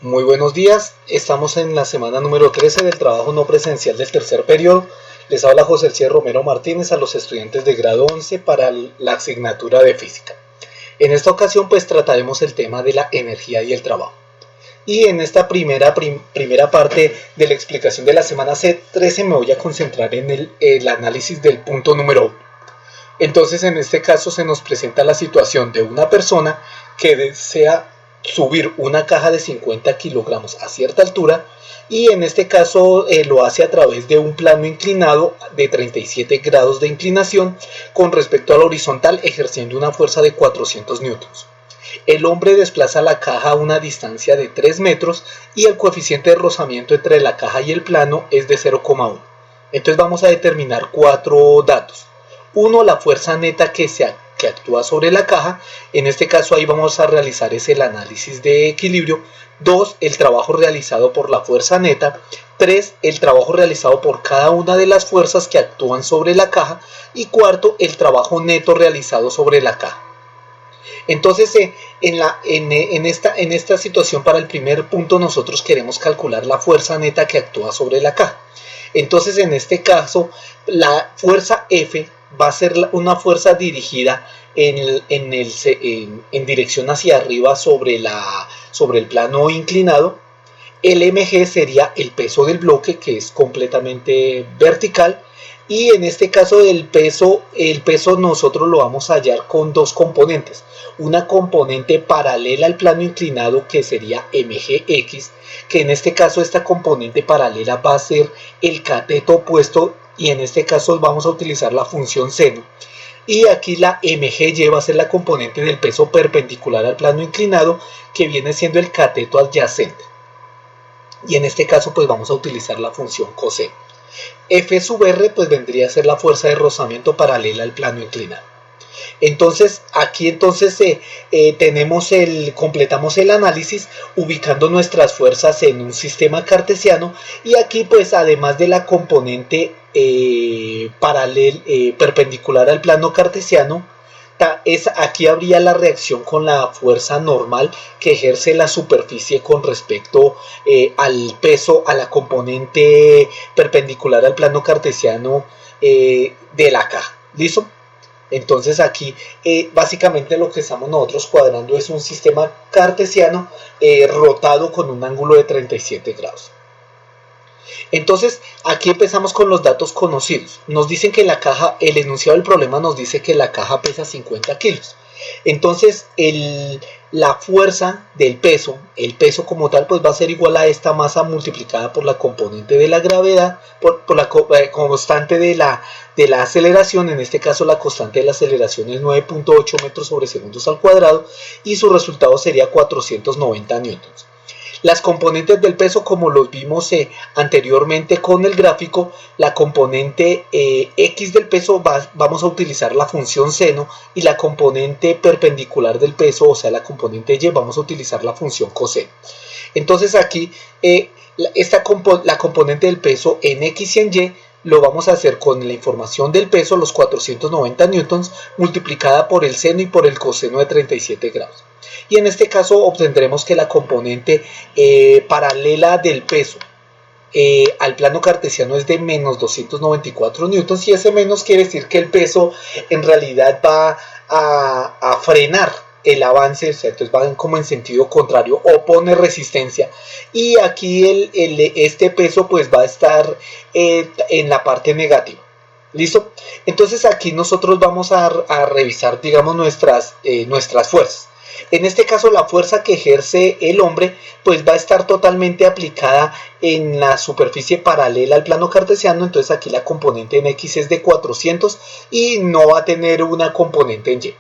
Muy buenos días, estamos en la semana número 13 del trabajo no presencial del tercer periodo. Les habla José Elcier Romero Martínez a los estudiantes de grado 11 para la asignatura de física. En esta ocasión pues trataremos el tema de la energía y el trabajo. Y en esta primera parte de la explicación de la semana C13 me voy a concentrar en el análisis del punto número 1. Entonces en este caso se nos presenta la situación de una persona que desea subir una caja de 50 kilogramos a cierta altura y en este caso lo hace a través de un plano inclinado de 37 grados de inclinación con respecto a la horizontal, ejerciendo una fuerza de 400 newtons. El hombre desplaza la caja a una distancia de 3 metros y el coeficiente de rozamiento entre la caja y el plano es de 0,1. Entonces vamos a determinar 4 datos. 1, la fuerza neta que actúa sobre la caja. En este caso ahí vamos a realizar el análisis de equilibrio. 2, el trabajo realizado por la fuerza neta. 3, el trabajo realizado por cada una de las fuerzas que actúan sobre la caja. Y 4, el trabajo neto realizado sobre la caja. Entonces en esta situación, para el primer punto, nosotros queremos calcular la fuerza neta que actúa sobre la caja. Entonces en este caso la fuerza F va a ser una fuerza dirigida en dirección hacia arriba sobre el plano inclinado. El mg sería el peso del bloque, que es completamente vertical, y en este caso el peso nosotros lo vamos a hallar con dos componentes. Una componente paralela al plano inclinado, que sería mgx, que en este caso esta componente paralela va a ser el cateto opuesto, y en este caso vamos a utilizar la función seno. Y aquí la mgy va a ser la componente del peso perpendicular al plano inclinado, que viene siendo el cateto adyacente. Y en este caso pues vamos a utilizar la función coseno. F sub R pues vendría a ser la fuerza de rozamiento paralela al plano inclinado. Entonces aquí completamos el análisis ubicando nuestras fuerzas en un sistema cartesiano, y aquí pues además de la componente perpendicular al plano cartesiano, aquí habría la reacción con la fuerza normal que ejerce la superficie con respecto al peso, a la componente perpendicular al plano cartesiano de la caja. ¿Listo? Entonces aquí básicamente lo que estamos nosotros cuadrando es un sistema cartesiano rotado con un ángulo de 37 grados. Entonces aquí empezamos con los datos conocidos. Nos dicen que la caja, el enunciado del problema nos dice que la caja pesa 50 kilos. Entonces la fuerza del peso, el peso como tal, pues va a ser igual a esta masa multiplicada por la componente de la gravedad, por la constante de la aceleración. En este caso la constante de la aceleración es 9.8 metros sobre segundos al cuadrado, y su resultado sería 490 newtons. Las componentes del peso, como los vimos anteriormente con el gráfico, la componente X del peso vamos a utilizar la función seno, y la componente perpendicular del peso, o sea la componente Y, vamos a utilizar la función coseno. Entonces aquí la componente del peso en X y en Y lo vamos a hacer con la información del peso, los 490 newtons, multiplicada por el seno y por el coseno de 37 grados. Y en este caso obtendremos que la componente paralela del peso al plano cartesiano es de menos 294 newtons, y ese menos quiere decir que el peso en realidad va a frenar el avance, o sea, entonces va como en sentido contrario, opone resistencia, y aquí este peso pues va a estar en la parte negativa. ¿Listo? Entonces aquí nosotros vamos a revisar, digamos, nuestras fuerzas. En este caso la fuerza que ejerce el hombre pues va a estar totalmente aplicada en la superficie paralela al plano cartesiano. Entonces aquí la componente en X es de 400 y no va a tener una componente en Y.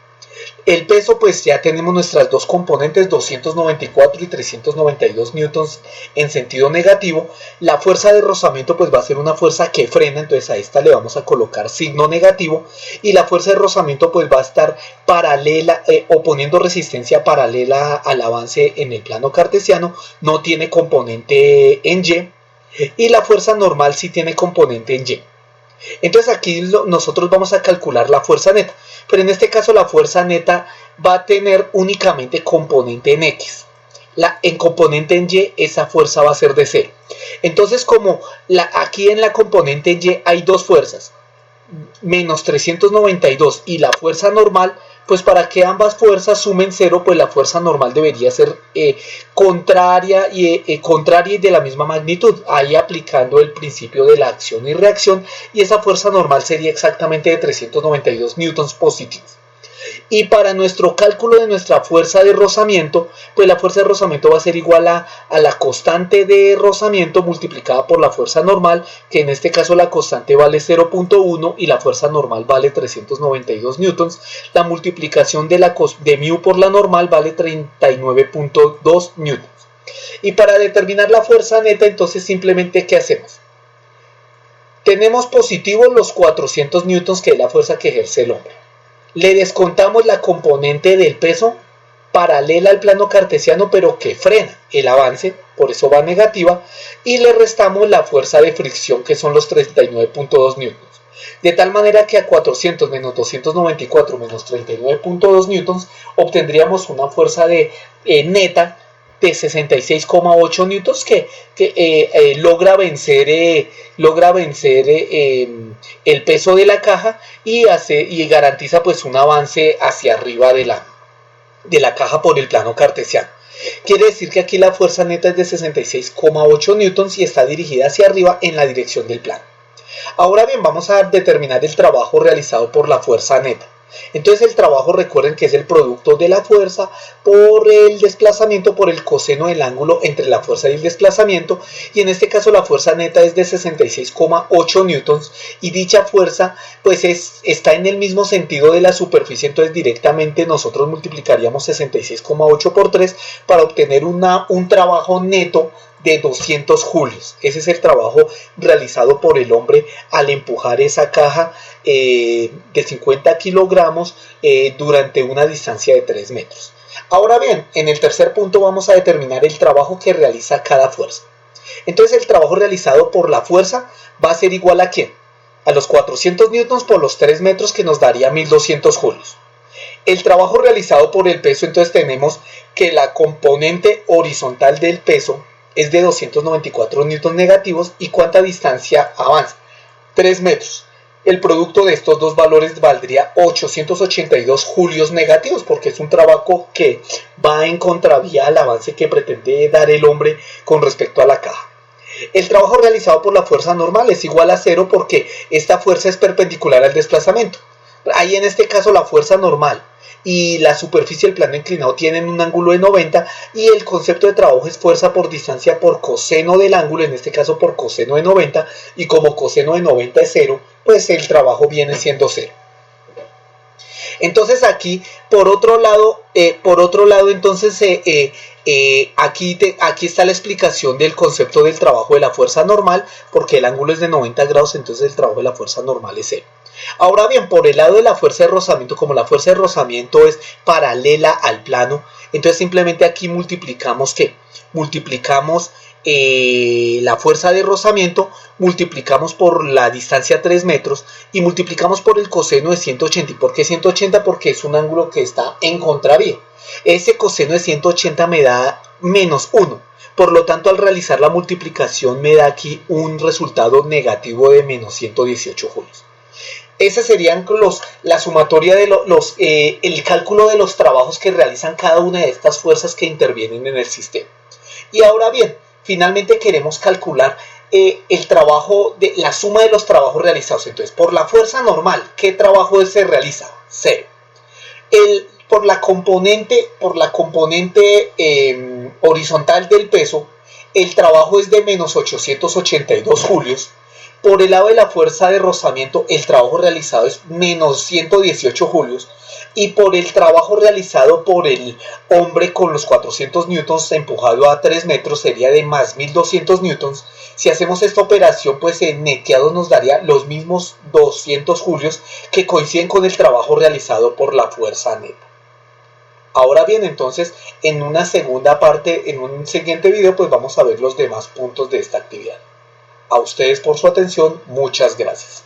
El peso, pues ya tenemos nuestras dos componentes, 294 y 392 newtons en sentido negativo. La fuerza de rozamiento pues va a ser una fuerza que frena, entonces a esta le vamos a colocar signo negativo, y la fuerza de rozamiento pues va a estar paralela, oponiendo resistencia paralela al avance en el plano cartesiano, no tiene componente en y la fuerza normal sí tiene componente en Y. Entonces aquí nosotros vamos a calcular la fuerza neta, pero en este caso la fuerza neta va a tener únicamente componente en X. en componente en Y esa fuerza va a ser de 0. Entonces, como aquí en la componente en Y hay dos fuerzas, menos 392 y la fuerza normal, pues para que ambas fuerzas sumen 0, pues la fuerza normal debería ser contraria y de la misma magnitud, ahí aplicando el principio de la acción y reacción, y esa fuerza normal sería exactamente de 392 newtons positivos. Y para nuestro cálculo de nuestra fuerza de rozamiento, pues la fuerza de rozamiento va a ser igual a la constante de rozamiento multiplicada por la fuerza normal, que en este caso la constante vale 0.1 y la fuerza normal vale 392 newtons. La multiplicación de mu por la normal vale 39.2 newtons. Y para determinar la fuerza neta, entonces simplemente ¿qué hacemos? Tenemos positivos los 400 newtons, que es la fuerza que ejerce el hombre. Le descontamos la componente del peso paralela al plano cartesiano, pero que frena el avance, por eso va negativa, y le restamos la fuerza de fricción, que son los 39.2 newtons. De tal manera que a 400 menos 294 menos 39.2 newtons obtendríamos una fuerza neta de 66,8 newtons que logra vencer el peso de la caja y garantiza pues un avance hacia arriba de la caja por el plano cartesiano. Quiere decir que aquí la fuerza neta es de 66,8 newtons y está dirigida hacia arriba en la dirección del plano. Ahora bien, vamos a determinar el trabajo realizado por la fuerza neta. Entonces el trabajo, recuerden que es el producto de la fuerza por el desplazamiento por el coseno del ángulo entre la fuerza y el desplazamiento, y en este caso la fuerza neta es de 66,8 newtons, y dicha fuerza pues está en el mismo sentido de la superficie, entonces directamente nosotros multiplicaríamos 66,8 por 3 para obtener un trabajo neto de 200 julios. Ese es el trabajo realizado por el hombre al empujar esa caja de 50 kilogramos durante una distancia de 3 metros. Ahora bien, en el tercer punto vamos a determinar el trabajo que realiza cada fuerza. Entonces el trabajo realizado por la fuerza va a ser igual a ¿quién? A los 400 newtons por los 3 metros, que nos daría 1200 julios. El trabajo realizado por el peso, entonces tenemos que la componente horizontal del peso es de 294 newtons negativos. ¿Y cuánta distancia avanza? 3 metros. El producto de estos dos valores valdría 882 julios negativos, porque es un trabajo que va en contravía al avance que pretende dar el hombre con respecto a la caja. El trabajo realizado por la fuerza normal es igual a 0, porque esta fuerza es perpendicular al desplazamiento. Ahí en este caso la fuerza normal y la superficie del plano inclinado tienen un ángulo de 90, y el concepto de trabajo es fuerza por distancia por coseno del ángulo, en este caso por coseno de 90, y como coseno de 90 es 0, pues el trabajo viene siendo 0. Entonces aquí, por otro lado, entonces aquí está la explicación del concepto del trabajo de la fuerza normal, porque el ángulo es de 90 grados, entonces el trabajo de la fuerza normal es 0. Ahora bien, por el lado de la fuerza de rozamiento, como la fuerza de rozamiento es paralela al plano, entonces simplemente aquí multiplicamos ¿qué? Multiplicamos la fuerza de rozamiento, multiplicamos por la distancia 3 metros y multiplicamos por el coseno de 180. ¿Y por qué 180? Porque es un ángulo que está en contravía. Ese coseno de 180 me da menos 1. Por lo tanto, al realizar la multiplicación me da aquí un resultado negativo de menos 118 julios. Esas serían la sumatoria de el cálculo de los trabajos que realizan cada una de estas fuerzas que intervienen en el sistema. Y ahora bien, finalmente queremos calcular el trabajo, de la suma de los trabajos realizados. Entonces, por la fuerza normal, ¿qué trabajo se realiza? 0. Por la componente horizontal del peso, el trabajo es de menos 882 julios. Por el lado de la fuerza de rozamiento, el trabajo realizado es menos 118 julios. Y por el trabajo realizado por el hombre con los 400 newtons empujado a 3 metros sería de más 1200 newtons. Si hacemos esta operación, pues en neteado nos daría los mismos 200 julios, que coinciden con el trabajo realizado por la fuerza neta. Ahora bien, entonces, en una segunda parte, en un siguiente video, pues vamos a ver los demás puntos de esta actividad. A ustedes por su atención, muchas gracias.